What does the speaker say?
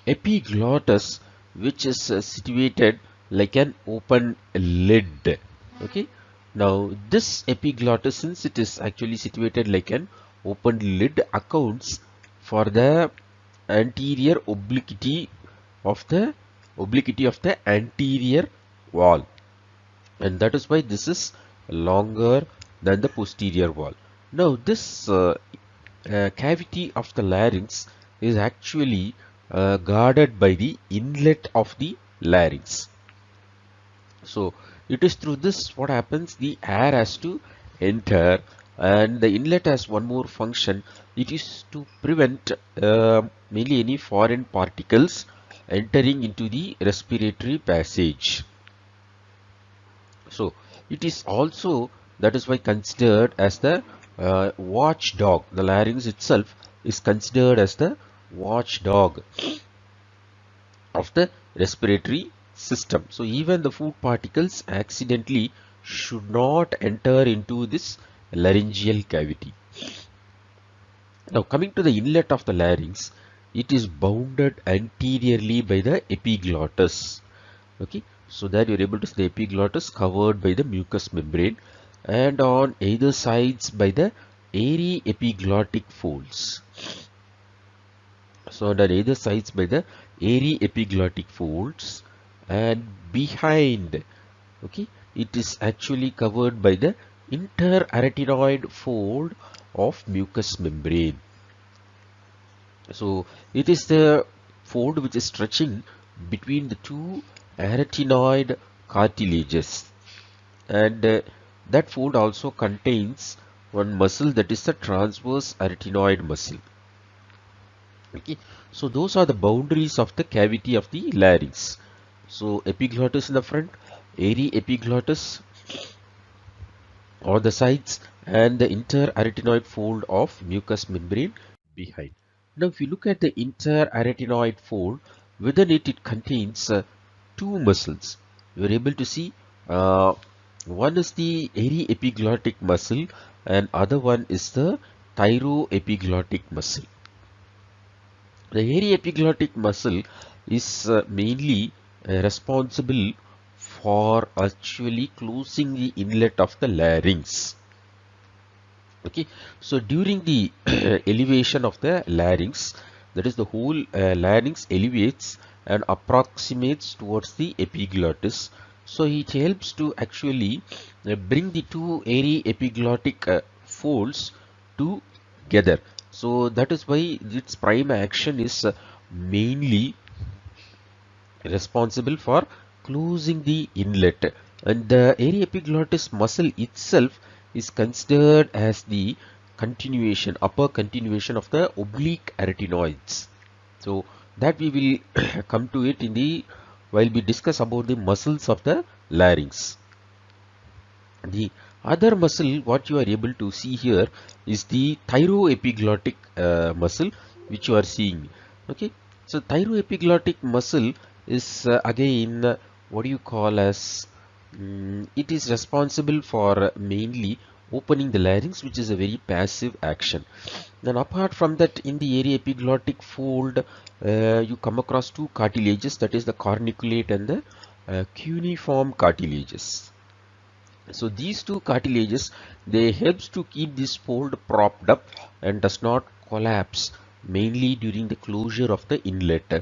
epiglottis, which is situated like an open lid. Okay, now this epiglottis, since it is actually situated like an open lid, accounts for the anterior obliquity of the anterior wall, and that is why this is longer than the posterior wall. Now this cavity of the larynx is actually guarded by the inlet of the larynx. So it is through this what happens, the air has to enter, and the inlet has one more function. It is to prevent mainly any foreign particles entering into the respiratory passage. So it is also, that is why, considered as the watchdog. The larynx itself is considered as the watchdog of the respiratory system. So even the food particles accidentally should not enter into this laryngeal cavity. Now coming to the inlet of the larynx, it is bounded anteriorly by the epiglottis. Okay, so that you're able to see the epiglottis covered by the mucous membrane, and on either sides by the aryepiglottic folds. So on either sides by the aryepiglottic folds, and behind, okay, it is actually covered by the interarytenoid fold of mucous membrane. So it is the fold which is stretching between the two arytenoid cartilages, and that fold also contains one muscle, that is the transverse arytenoid muscle. Okay, so those are the boundaries of the cavity of the larynx. So epiglottis in the front, aryepiglottis on the sides, and the interarytenoid fold of mucous membrane behind. Now if you look at the interarytenoid fold, within it contains two muscles. You are able to see one is the aryepiglottic muscle, and other one is the thyroepiglottic muscle. The aryepiglottic muscle is mainly responsible for actually closing the inlet of the larynx. Okay, so during the elevation of the larynx, that is the whole larynx elevates and approximates towards the epiglottis. So it helps to actually bring the two aryepiglottic folds together. So that is why its prime action is mainly responsible for closing the inlet, and the aryepiglottis muscle itself is considered as the continuation, upper continuation of the oblique arytenoids. So that we will come to it in the while we discuss about the muscles of the larynx. The other muscle what you are able to see here is the thyroepiglottic muscle, which you are seeing. Okay, so thyroepiglottic muscle is again what do you call as it is responsible for mainly opening the larynx, which is a very passive action. Then apart from that, in the aryepiglottic fold you come across two cartilages, that is the corniculate and the cuneiform cartilages. So these two cartilages, they helps to keep this fold propped up and does not collapse, mainly during the closure of the inlet.